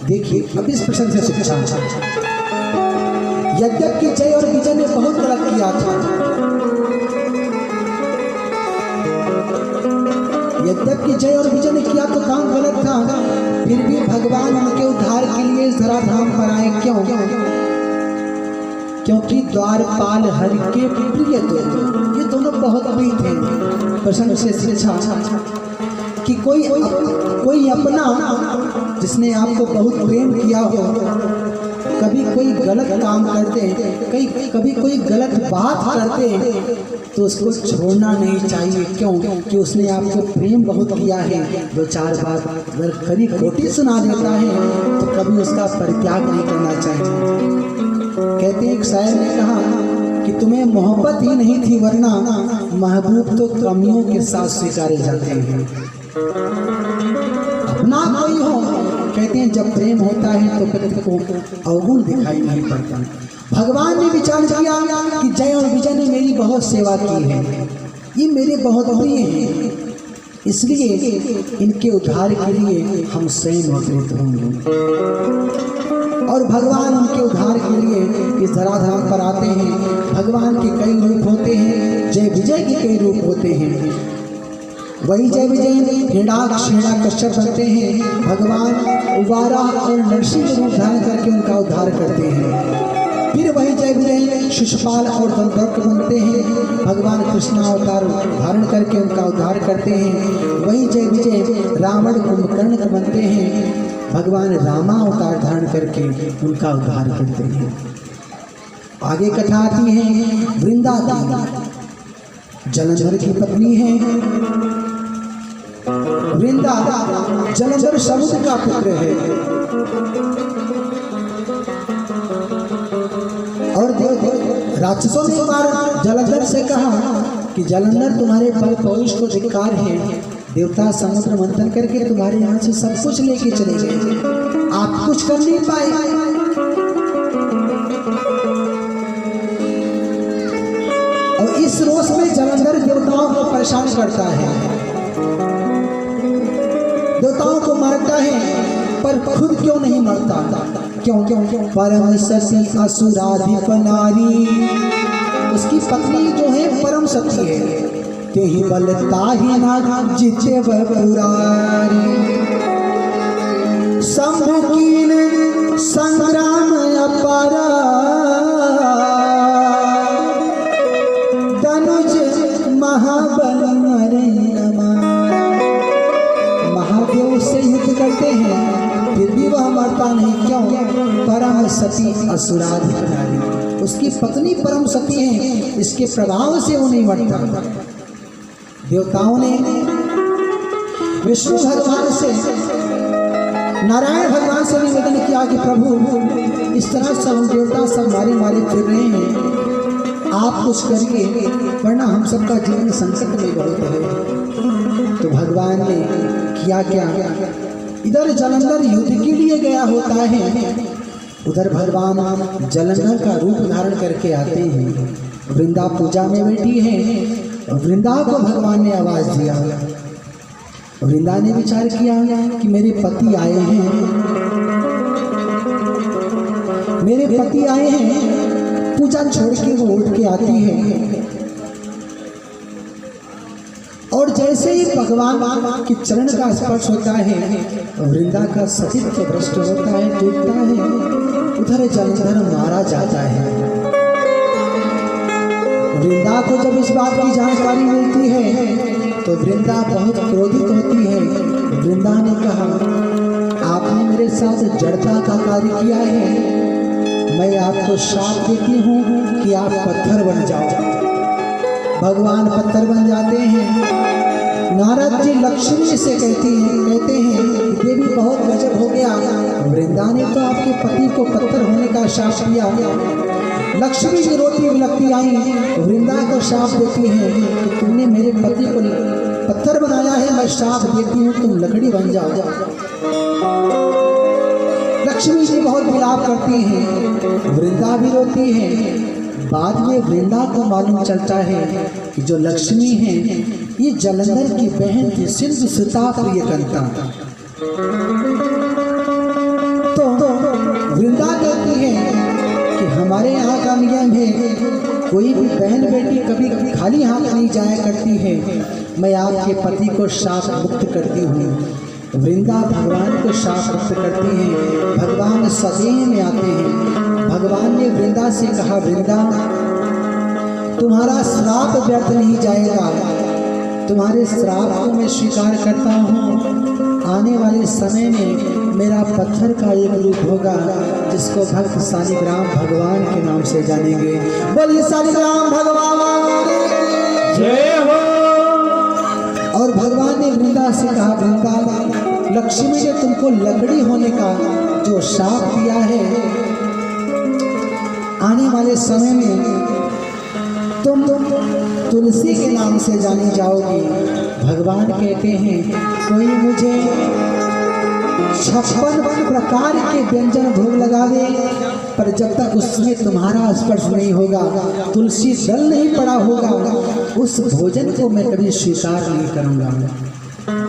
देखिए अब इस प्रसंग से शिक्षा, यद्यपि जय और विजय ने बहुत गलत किया था, यद्यपि जय और विजय ने किया तो काम गलत था, फिर भी भगवान उनके उद्धार के लिए इस धराधाम पर आए। क्यों? क्योंकि द्वारपाल हरि के प्रिय दोनों, ये दोनों बहुत प्रिय थे। प्रसंग से शिक्षा कि कोई अपना जिसने आपको बहुत प्रेम किया हो, कभी कोई गलत काम करते, कभी कोई गलत बात करते तो उसको छोड़ना नहीं चाहिए। क्यों? कि उसने आपको प्रेम बहुत किया है, दो चार बात अगर खरी खोटी सुना देता है तो कभी उसका परित्याग नहीं करना चाहिए। कहते एक शायर ने कहा कि तुम्हें मोहब्बत ही नहीं थी वरना महबूब तो कमियों के साथ स्वीकारे जाते हैं। अपना कोई हो, कहते हैं जब प्रेम होता है तो व्यक्ति को अवगुण दिखाई नहीं पड़ता। भगवान ने विचार किया कि जय और विजय ने मेरी बहुत सेवा की है, ये मेरे बहुत प्रिय हैं, इसलिए इनके उद्धार के लिए हम स्वयं अवतरित होंगे। और भगवान उनके उद्धार के लिए इस धराधाम पर आते हैं। भगवान के कई रूप होते हैं, जय विजय के कई रूप होते हैं। वही जय विजय हिरणाक्ष हिरण्यकश्यप बनते हैं, भगवान उबारा और नरसिंह रूप धारण करके उनका उद्धार करते हैं। फिर वही जय विजय शिशुपाल और दंतवक्र बनते हैं, भगवान कृष्ण अवतार धारण करके उनका उद्धार करते हैं। वही जय विजय रावण कुंभकर्ण बनते हैं, भगवान रामा अवतार धारण करके उनका उद्धार करते हैं। आगे कथा आती है वृंदा की, जलंधर की पत्नी है। वृंदा जलंधर समुद्र का पुत्र है और राक्षसों ने एक बार जलंधर से कहा कि जलंधर तुम्हारे बल पौरुष को धिक्कार है, देवता समुद्र मंथन करके तुम्हारे यहाँ से सब कुछ लेके चले गए, आप कुछ कर नहीं पाए। और इस रोष में जलंधर देवताओं को परेशान करता है, देवताओं को मारता है, पर खुद क्यों नहीं मरता? क्यों? परम सती असुराधिप नारी, उसकी पत्नी जो है परम सती है, ते ही बलता ही ना जिते वह पुरारी। सम्मुखीन संग्राम अपारा, धनुज महाबल मरे महादेव से युद्ध करते हैं, फिर भी वह मरता नहीं। क्यों? परम सती असुराधिप नारी, उसकी पत्नी परम सती है, इसके प्रभाव से वो नहीं मरता। देवताओं ने विष्णु भगवान से, नारायण भगवान से निवेदन किया कि प्रभु इस तरह सब देवता सब मारे मारे फिर रहे हैं, आप कुछ करिए वरना हम सबका जीवन संकट में बहुत है। तो भगवान ने किया क्या? इधर जलंधर युद्ध के लिए गया होता है, उधर भगवान जलंधर का रूप धारण करके आते हैं। वृंदा पूजा में बैठी है, वृंदा को भगवान ने आवाज दिया। वृंदा ने विचार किया कि मेरे पति आए हैं, मेरे पति आए हैं, पूजा छोड़ के वो उठ के आती है। और जैसे ही भगवान के चरण का स्पर्श होता है, वृंदा का सतीत्व भ्रष्ट होता है, टूटता है। उधर जलंधर मारा जाता है। वृंदा को जब इस बात की जानकारी मिलती है तो वृंदा बहुत क्रोधित होती है। वृंदा ने कहा, आपने मेरे साथ जड़ता का कार्य किया है, मैं आपको श्राप देती हूँ कि आप पत्थर बन जाओ। भगवान पत्थर बन जाते हैं। नारद जी लक्ष्मी से कहते हैं देवी बहुत गजब हो गया, वृंदा ने तो आपके पति को पत्थर होने का श्राप दिया। लक्ष्मी की रोती विलकती आई, वृंदा को श्राप देती है कि तुमने मेरे पति को पत्थर बनाया है, मैं श्राप देती हूँ तुम लकड़ी बन जाओ। लक्ष्मी जी बहुत विलाप करती हैं, वृंदा भी रोती है। बाद में वृंदा को मालूम चलता है कि जो लक्ष्मी है ये जलंधर की बहन थी, सिंधु सुता प्रियकंता। तो का नियम है, कोई भी बहन बेटी कभी खाली हाथ नहीं जाया करती है। मैं आपके पति को शाप मुक्त करती हूँ। वृंदा भगवान को शाप मुक्त करती हैं। भगवान सदेह में आते हैं। भगवान ने वृंदा से कहा, वृंदा तुम्हारा श्राप व्यर्थ नहीं जाएगा, तुम्हारे श्राप को मैं स्वीकार करता हूँ। आने वाले समय में मेरा पत्थर का एक रूप होगा जिसको भक्त शालिग्राम भगवान के नाम से जानेंगे। बोलिए शालिग्राम भगवान जय हो। और भगवान ने वृंदा से कहा, वृंदा लक्ष्मी ने तुमको लकड़ी होने का जो शाप दिया है, आने वाले समय में तुम तुलसी के नाम से जानी जाओगी। भगवान कहते हैं, कोई मुझे 56 प्रकार के व्यंजन भोग लगावे, पर जब तक उसमें तुम्हारा स्पर्श नहीं होगा, तुलसी दल नहीं पड़ा होगा, उस भोजन को मैं कभी स्वीकार नहीं करूँगा।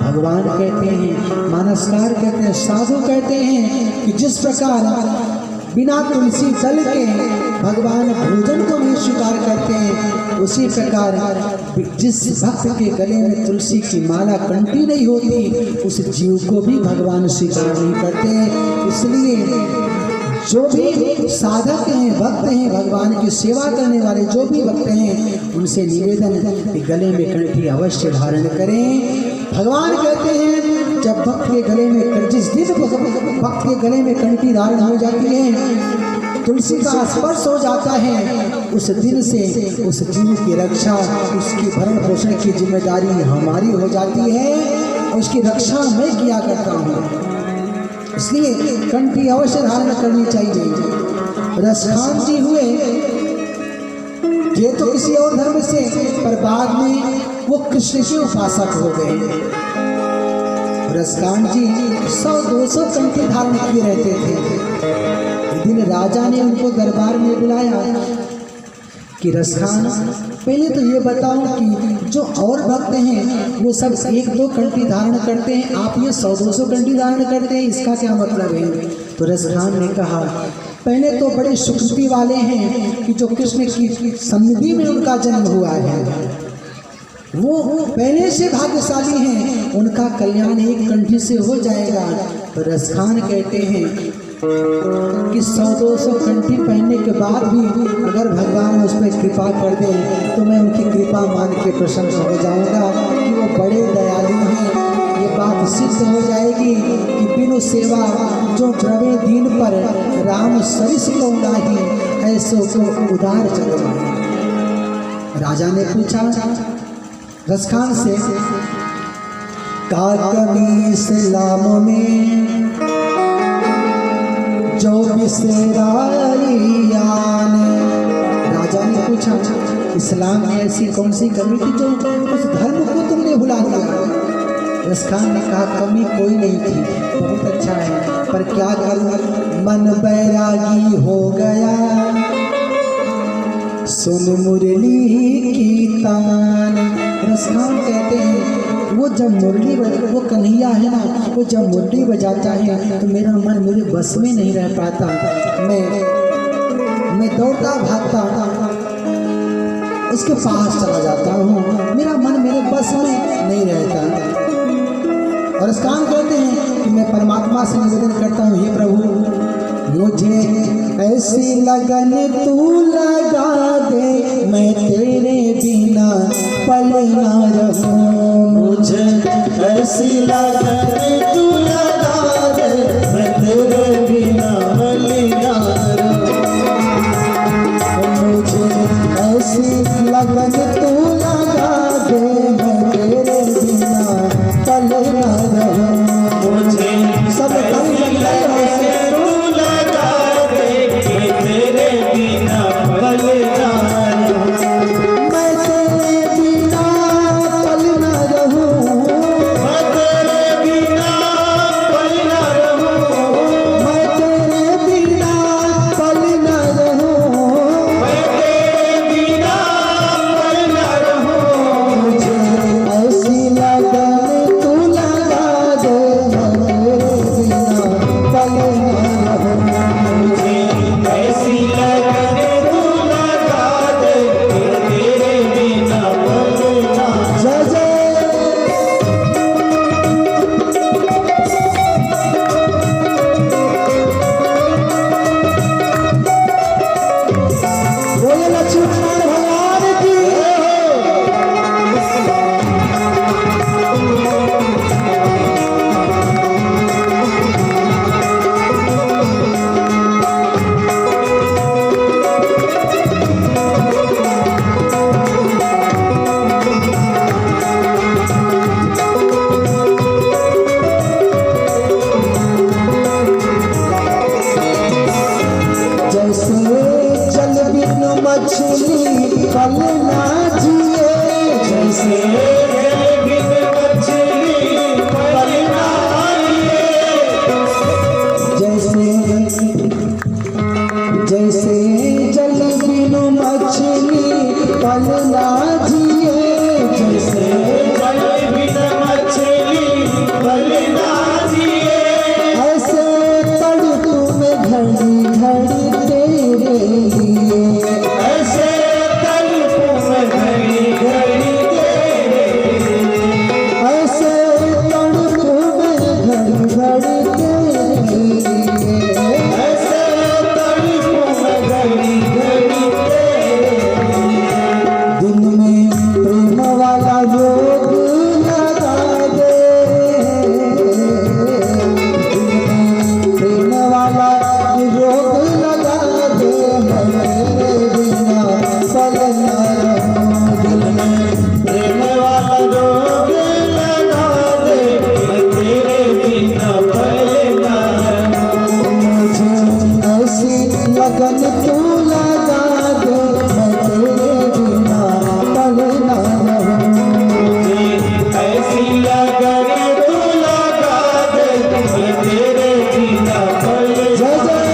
भगवान कहते हैं, मानसकार कहते हैं, साधु कहते हैं कि जिस प्रकार बिना तुलसी दल के भगवान भोजन को नहीं स्वीकार करते हैं, उसी प्रकार जिस भक्त के गले में तुलसी की माला कंठी नहीं होती, उस जीव को भी भगवान स्वीकार नहीं करते। इसलिए जो भी साधक हैं, भक्त हैं, भगवान की सेवा करने वाले जो भी भक्त हैं, उनसे निवेदन कि गले में कंठी अवश्य धारण करें। भगवान कहते हैं, जब भक्त के गले में, जिस दिन भक्त के गले में कंठी धारण हो जाती है, तुलसी का स्पर्श हो जाता है, उस दिन से उस जीव की रक्षा, उसकी भरण पोषण की जिम्मेदारी हमारी हो जाती है, और उसकी रक्षा मैं किया करता हूँ। इसलिए कंठी अवश्य धारण करनी चाहिए। रसखान जी हुए, ये तो किसी और धर्म से, पर बाद में वो कृष्ण के उपासक हो गए। रसखान जी 100-200 कंठी धारण किए रहते थे। एक दिन राजा ने उनको दरबार में बुलाया कि रसखान, पहले तो ये बताओ कि जो और भक्त हैं वो सब 1-2 कंठी धारण करते हैं, आप ये 100-200 कंठी धारण करते हैं, इसका क्या मतलब है? तो रसखान ने कहा, पहले तो बड़े सुकृति वाले हैं कि जो कृष्ण की सन्निधि में उनका जन्म हुआ है, वो पहले से भाग्यशाली हैं, उनका कल्याण एक कंठी से हो जाएगा। तो रसखान कहते हैं कि 100-200 कंठी पहनने के बाद भी अगर भगवान उस पर कृपा कर दे तो मैं उनकी कृपा मान के प्रसन्न हो जाऊंगा कि वो बड़े दयालु हैं। ये बात सिद्ध हो जाएगी कि बिनु सेवा जो द्रवे दीन पर राम सरिस को नाही, ऐसो को उदार जग में। राजा ने पूछा रसखान से, काकनी से लाम में जो बिसराइयान। राजा ने पूछा, इस्लाम में ऐसी कौन सी कमी थी जो उस धर्म को तुमने भुला दिया? रसखान ने कहा, कमी कोई नहीं थी, बहुत अच्छा है, पर क्या करूं, मन बैरागी हो गया, सुन मुरली की तान। रसखान कहते हैं, वो जब मुरली वो कन्हैया है ना, वो जब मुरली बजाता है तो मेरा मन मेरे बस में नहीं रह पाता, मैं दौड़ता भागता उसके पास चला जाता हूँ, मेरा मन मेरे बस में नहीं रहता। और रसखान कहते हैं कि मैं परमात्मा से निवेदन करता हूँ, हे प्रभु मुझे ऐसी लगन तू लगा दे, मैं तेरे बिना पल ना रहूं। मुझे ऐसी लगन तू लगा दे, मैं तेरे बिना पल ना रहूं। मुझे ऐसी लगन तू लगा दे, मैं तेरे बिना पल ना रहूं। मुझे सब तेरे बिना तू लगा दे मैं तेरे बिना पल ना रहूं। ऐसी लगन तू लगा दे मैं तेरे बिना पल जय जय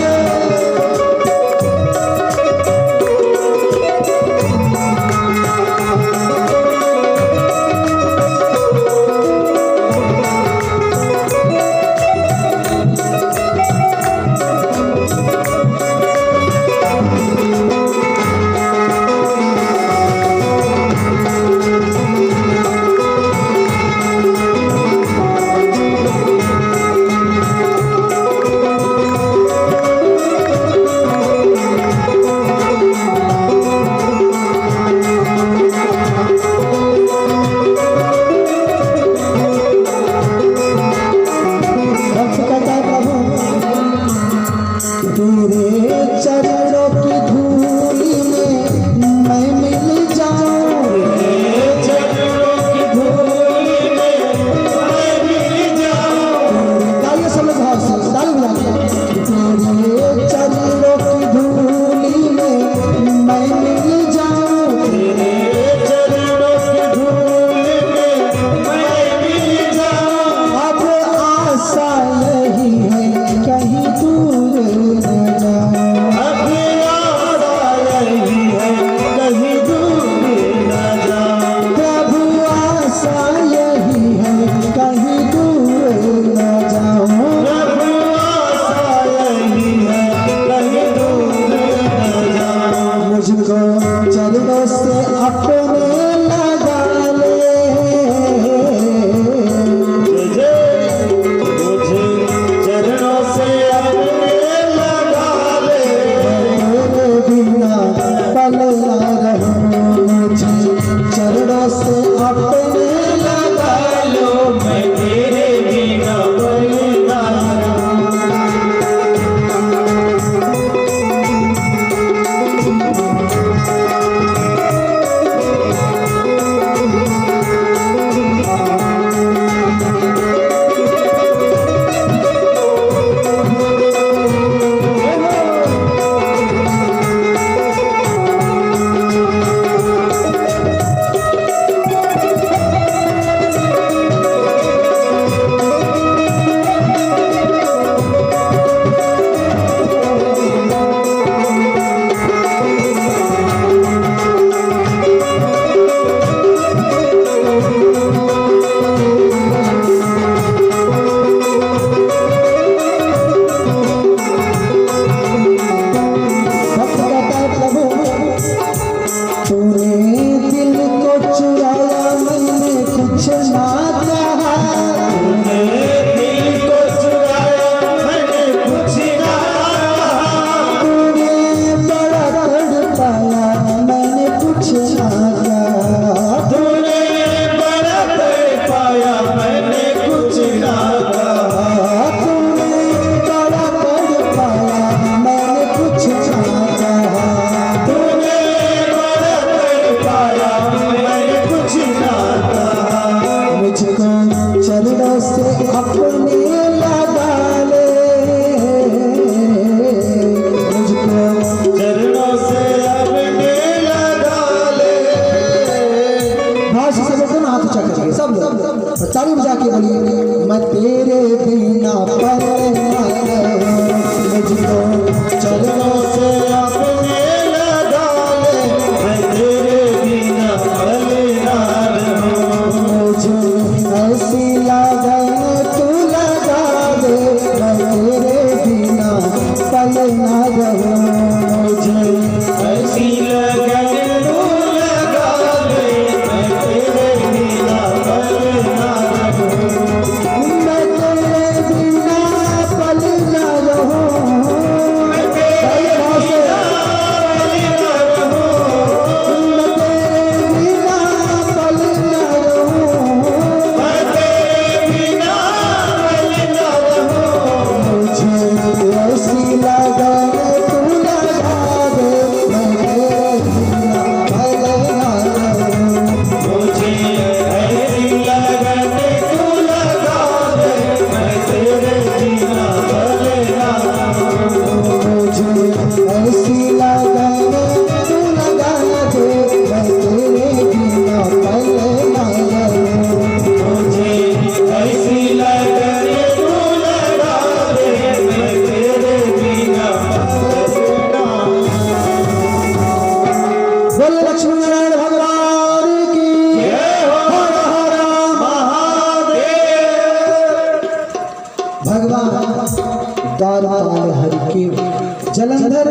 जलंधर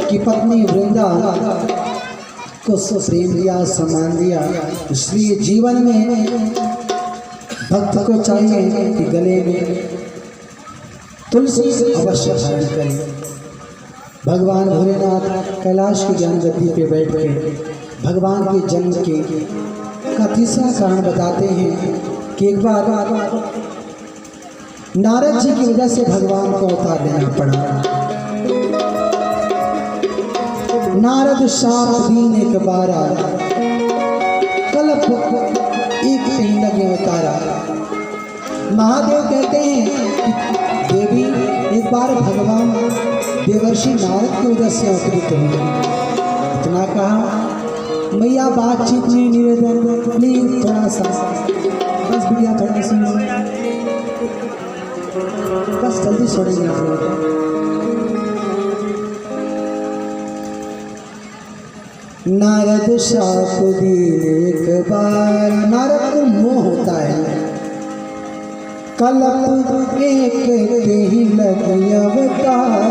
की पत्नी वृंदा को प्रेम दिया, सम्मान दिया। इसलिए जीवन में भक्त को चाहिए कि गले में तुलसी अवश्य धारण करें। भगवान भोलेनाथ कैलाश की ज्ञान गद्दी पे बैठ के भगवान के जन्म के का तीसरा कारण बताते हैं कि एक बार नारद जी की वजह से भगवान को अवतार लेना पड़ा। नारद शाप दीन एक बारा, कल्प एक कहीं लगे अवतारा। महादेव कहते हैं कि देवी एक बार भगवान देवर्षि नारद की वजह से अवतरित हुए। इतना कहा, मैया बातचीत में निवेदन, प्लीज थोड़ा सा बस भैया थोड़ा सा बस जल्दी छोड़ेंगे आप लोग। नारद शाप दीन एक बार, नारद को मोह होता है। कल्प एक ही लगी अवतार,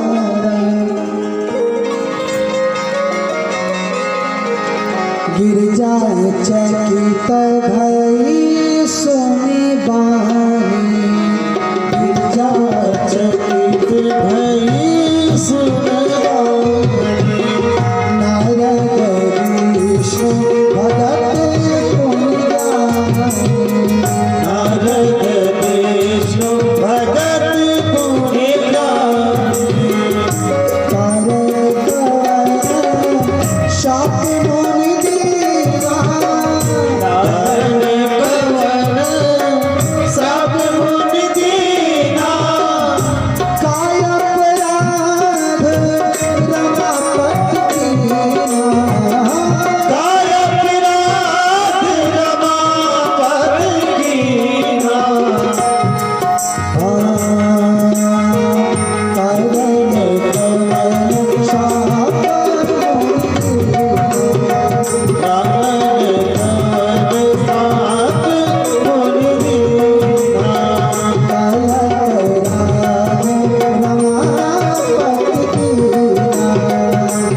गिर जाए चकित भई सोने बानी, गिर जाए चकित भई सोने बानी। नारद विष्णु भगत पुनि गानी, नारद विष्णु भगत पुनि गानी। शाप मुनि दीना, सब मुनि दीना। काय अपराध रमापति कीना,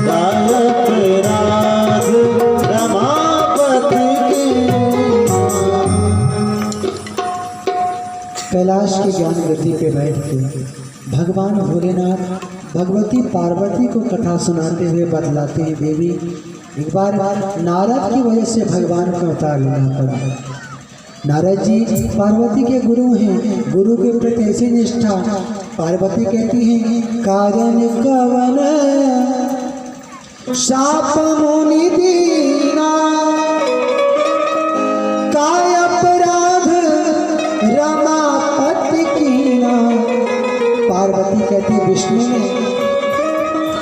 काय अपराध रमापति कीना। कैलाश की ज्ञान गद्दी पे बैठ के भगवान भोलेनाथ भगवती पार्वती को कथा सुनाते हुए बतलाते हैं, देवी एक बार नारद की वजह से भगवान को अवतार लेना पड़ा। नारद जी पार्वती के गुरु हैं, गुरु के प्रति ऐसी निष्ठा। पार्वती कहती हैं, कारण कवन शाप मुनि दीना, काय अपराध रमापति कीना। पार्वती कहती, विष्णु ने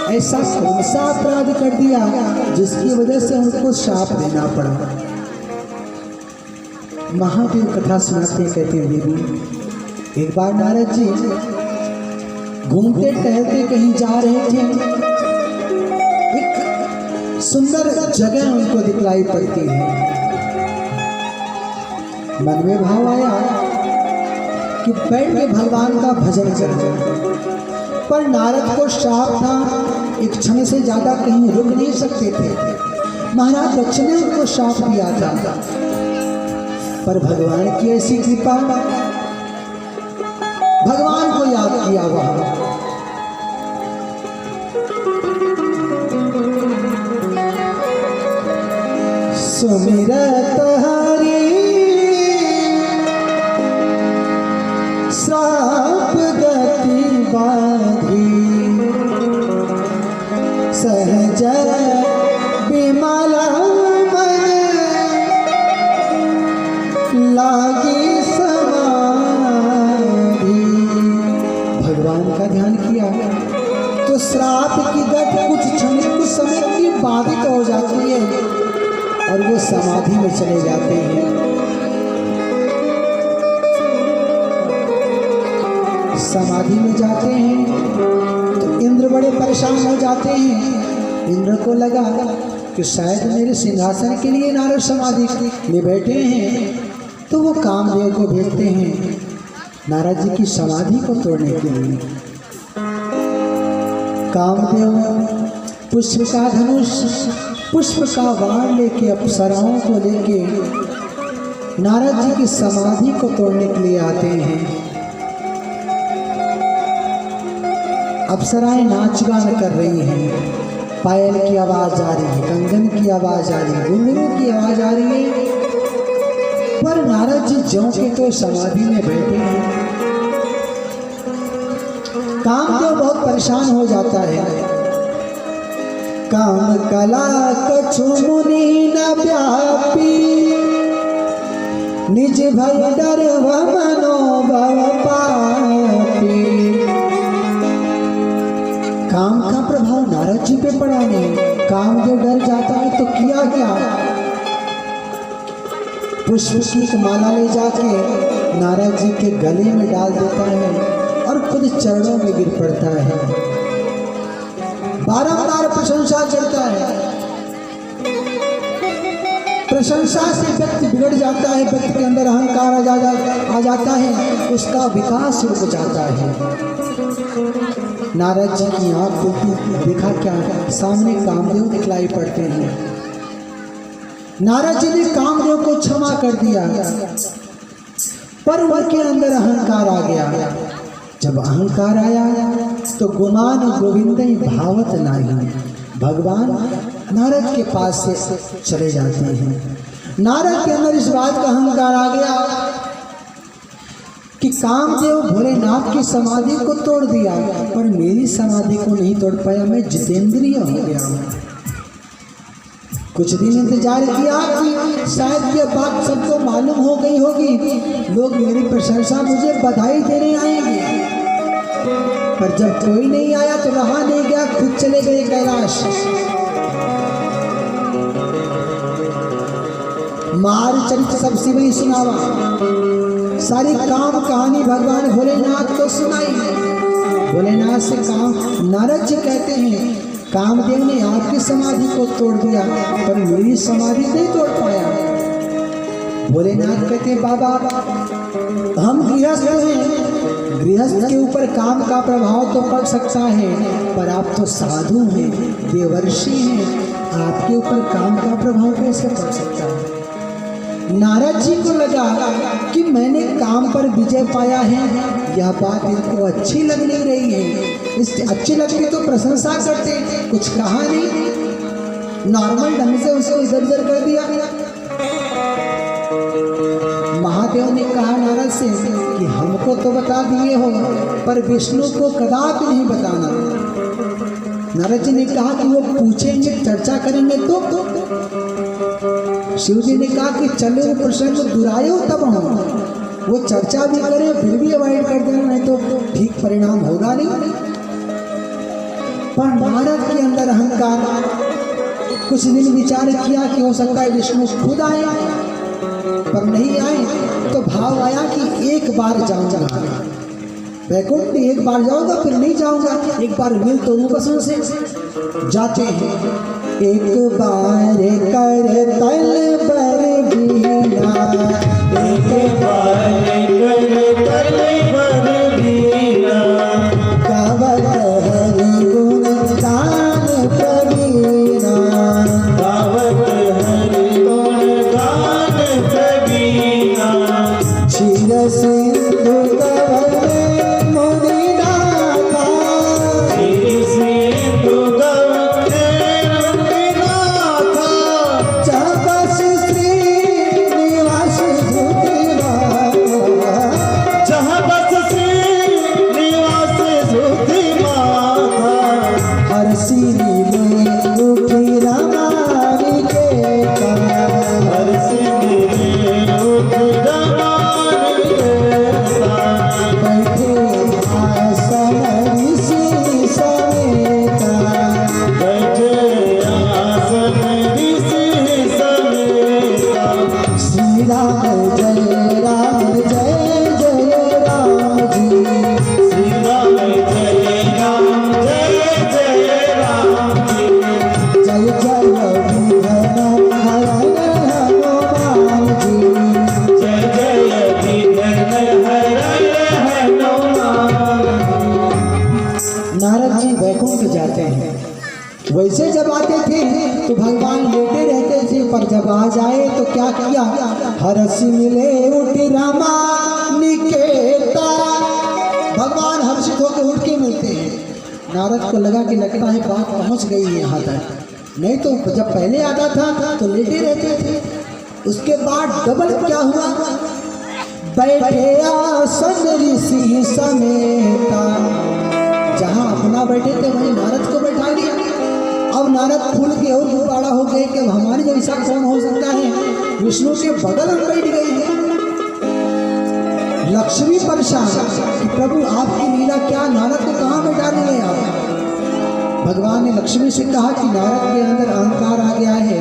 ऐसा कौन सा अपराध कर दिया जिसकी वजह से उनको शाप देना पड़ा। महादेव कथा सुनाते कहते हैं, देवी एक बार नारद जी घूमते टहलते कहीं जा रहे थे, एक सुंदर जगह उनको दिखलाई पड़ती है। मन में भाव आया कि बैठ के भगवान का भजन करें, पर नारद को श्राप था, एक क्षण से ज्यादा कहीं रुक नहीं सकते थे। महाराज दक्ष ने उनको श्राप दिया था, पर भगवान की ऐसी कृपा, भगवान को याद किया वहां। सुमिरत हरि श्राप गति बाधी, सहज विमल मन लागी समाधि। भगवान का ध्यान किया तो श्राप की गति कुछ समय की बाधित हो जाती है और वो समाधि में चले जाते हैं। समाधि में जाते हैं तो इंद्र बड़े परेशान हो जाते हैं। इंद्र को लगा कि शायद मेरे सिंहासन के लिए नारद समाधि में बैठे हैं, तो वो कामदेव को भेजते हैं नारद जी की समाधि को तोड़ने के लिए। कामदेव पुष्प का धनुष, पुष्प का बाण लेके अप्सराओं को लेके नारद जी की समाधि को तोड़ने के लिए आते हैं। अप्सराएं नाच गान कर रही हैं, पायल की आवाज आ रही है, कंगन की आवाज आ रही है, घुंघरू की आवाज आ रही है, पर नारद जी ज्यों के तो समाधि में बैठे हैं। कामदेव बहुत परेशान हो जाता है। काम कला कछु मुनि न व्यापी, निज भय डर मनोभव पापी। काम का प्रभाव नारद जी पे पड़ा नहीं, कामदेव डर जाता है तो किया क्या, पुष्प की एक माला ले जाके नारद जी के गले में डाल देता है और खुद चरणों में गिर पड़ता है। बारंबार प्रशंसा करता है। प्रशंसा से व्यक्ति बिगड़ जाता है, व्यक्ति के अंदर अहंकार आ जाता है, उसका विकास रुक जाता है। नारद जी की आंख खुलती, देखा क्या, सामने कामदेव दिखलाई पड़ते हैं। नारद जी ने कामदेव को क्षमा कर दिया, पर उनके अंदर अहंकार आ गया। जब अहंकार आया तो गुमान गोविंद भावत नाही, भगवान नारद के पास से चले जाते हैं। नारद के अंदर इस बात का अहंकार आ गया कि कामदेव भोलेनाथ की समाधि को तोड़ दिया, पर मेरी समाधि को नहीं तोड़ पाया, मैं जितेंद्रिय हो गया। कुछ दिन इंतजार किया कि शायद ये बात सबको मालूम हो गई होगी, लोग मेरी प्रशंसा, मुझे बधाई देने आएंगे, पर जब कोई नहीं आया तो रहा नहीं गया, खुद चले गए कैलाश। मार चरित्र सब शिव ही सुनावा, सारी काम कहानी भगवान भोलेनाथ को सुनाई। भोलेनाथ से काम, नारद जी कहते हैं कामदेव ने आपकी समाधि को तोड़ दिया, पर मेरी समाधि नहीं तोड़ पाया। भोलेनाथ कहते हैं बाबा हम गृहस्थ हैं, गृहस्थ के ऊपर काम का प्रभाव तो पड़ सकता है, पर आप तो साधु हैं, देवर्षि हैं, आपके ऊपर काम का प्रभाव कैसे पड़ सकता है। नारद जी को लगा कि मैंने काम पर विजय पाया है, यह बात इनको अच्छी लग नहीं रही है। इस अच्छी लगती तो प्रशंसा करते, कुछ कहा नहीं, नॉर्मल ढंग से उसको इधर उधर कर दिया। महादेव ने कहा नारद से कि हमको तो बता दिए हो, पर विष्णु को कदापि नहीं बताना। नारद जी ने कहा कि वो पूछेंगे, चर्चा करेंगे तो शिव जी ने कहा कि चले प्रसंग दुरायो तब हम, वो चर्चा भी करें फिर भी अवॉइड कर देना, नहीं तो ठीक परिणाम होगा नहीं। पर नारद के अंदर अहंकार, कुछ दिन विचार किया कि हो सकता है विष्णु खुद आए, पर नहीं आए तो भाव आया कि एक बार जाऊंगा वैकुंठ, एक बार जाऊंगा फिर नहीं जाऊंगा, एक बार मिल तो रूपसों से जाते हैं। एक बार कर तल पर बीना, एक बार कर तल पर बीना, गावत हरि गुण गान प्रवीणा, गावत हरि गुण गान प्रवीणा, क्षीर सिंधु गवन मुनि नाथा, क्षीर सिंधु गवन मुनि नाथा, जपस श्री निवास धृतिवासा, नारद जी वैकुंठ जाते हैं। वैसे जब आते थे तो भगवान लेटे रहते थे, पर जब आ जाए तो क्या किया, हर्ष मिले उठ रामा निकेता। भगवान हर्षित होकर उठ के मिलते हैं। नारद को लगा कि लगता है बात पहुंच गई है यहाँ तक, नहीं तो जब पहले आता था तो लेटे रहते थे। उसके बाद डबल क्या हुआ, बैठे आसन ऋषि समेता। जहाँ अपना बैठे थे वहीं नारद को बैठा दिया। अब नारद फूल के और गुब्बारा हो गए कि अब हमारे जैसा कौन हो सकता है, विष्णु के बगल में बैठ गए हैं। लक्ष्मी परेशान कि प्रभु आपकी लीला क्या, नारद को कहाँ बैठा दिए आप। भगवान ने लक्ष्मी से कहा कि नारद के अंदर अहंकार आ गया है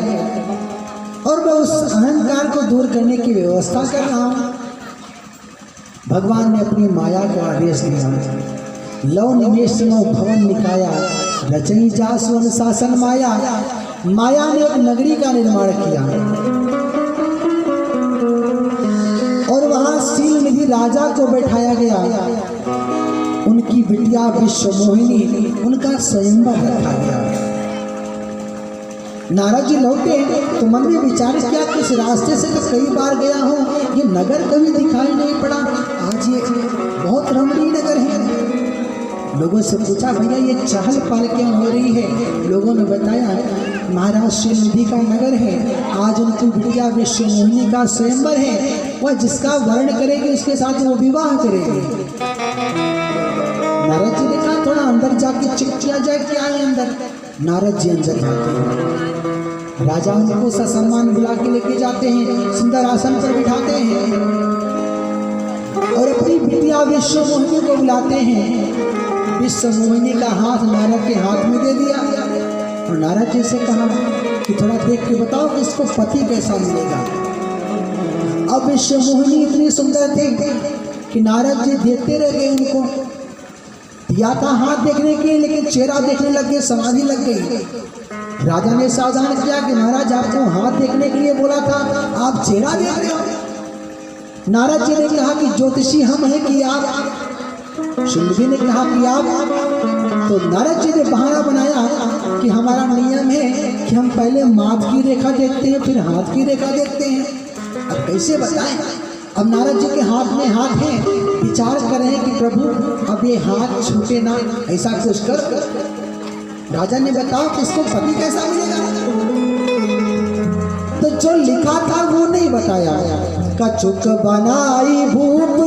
और मैं उस अहंकार को दूर करने की व्यवस्था कर रहा हूँ। भगवान ने अपनी माया को आदेश दिया, लव निमेश भवन निकाया रचई जासवन शासन माया। माया ने एक नगरी का निर्माण किया और वहां शील निधि राजा को बैठाया गया। उनकी बिटिया विश्वमोहिनी, उनका स्वयंवर रखा गया। नारद जी लौटे तो मन में विचार किया कि इस रास्ते से तो कई बार गया हूँ, ये नगर कभी दिखाई नहीं पड़ा, आज ये बहुत रमणीय नगर है। लोगों से पूछा भैया ये चहल पहल क्यों हो रही है। लोगों ने बताया महाराज शील निधि का नगर है, आज उनकी बिटिया विश्वमोहिनी का स्वयंवर है, वह जिसका वर्ण करेगी उसके साथ वो विवाह करेगी। नारद जी ने कहा थोड़ा अंदर जाके चेक किया जाए क्या है अंदर। नारद जी अंदर जाते हैं, राजा उनको ससम्मान बुला के लेके जाते हैं, सुंदर आसन पर बिठाते हैं और अपनी बिटिया विश्वमोहिनी को बुलाते हैं। विश्वमोहिनी का हाथ नारद के हाथ में दे दिया और नारद जी से कहा कि थोड़ा देख के बताओ कि इसको पति कैसा मिलेगा। अब विश्वमोहिनी इतनी सुंदर थी कि नारद जी देखते रह गए उनको। दिया था हाथ देखने के लिए, लेकिन चेहरा देखने लग गए, समाधि लग गई। राजा ने सावधान किया कि महाराज आपको हाथ देखने के लिए बोला था, आप चेहरा देख रहे हो। नारद जी ने कहा कि ज्योतिषी हम हैं कि आप। शिवजी ने कहा कि आप। तो नारद जी ने बहाना बनाया कि हमारा नियम है कि हम पहले माथ की रेखा देखते हैं फिर हाथ की रेखा देखते हैं। अब कैसे बताएं। अब नारद जी के हाथ में हाथ है, विचार कर रहे हैं कि प्रभु अब ये हाथ छूटे ना, ऐसा कुछ कर। राजा ने बताओ कि इसको पति कैसा मिलेगा। तो जो लिखा था वो नहीं बताया। कछुक बनाई भूप